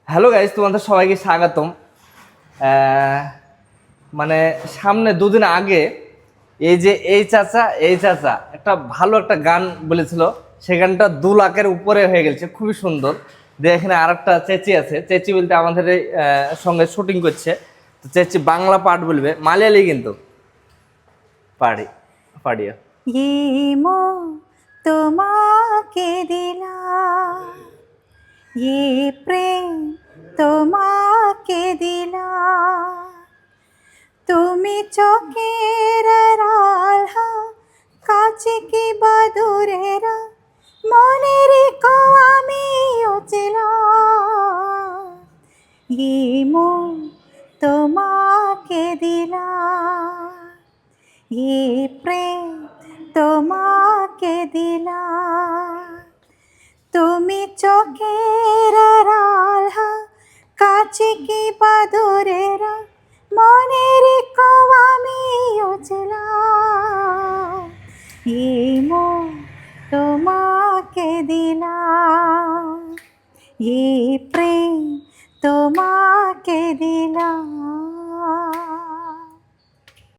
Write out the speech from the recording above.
Hello guys, তোমাদের সবাইকে স্বাগতম। আহ, মানে সামনে দুদিন আগে এই চাচা একটা ভালো একটা গান বলেছিল। সেই গানটা 2 লাখের উপরে হয়ে গেছে, খুবই সুন্দর। দিয়ে এখানে আর একটা চেচি আছে, চেচি বলতে আমাদের এই সঙ্গে শুটিং করছে। তো চেচি বাংলা পাঠ বলবে, মালয়ালি কিন্তু পারি পারিয়া। ये मोह তোমাকে দিলাম, ये প্রেম তোমাকে দিলাম, তুমি চোখের আড়াল হও, কাছে কি বা দূরেরা, মনে রেখো আমিও ছিলাম। ये মোহ তোমাকে দিলাম, ये প্রেম তোমাকে দিলাম, তুমি চোখের আড়াল হও, কাছে কি বা দূরেরা, মনে রেখো আমিও ছিলাম। এই মন তোমাকে দিলাম, এই প্রেম তোমাকে দিলাম।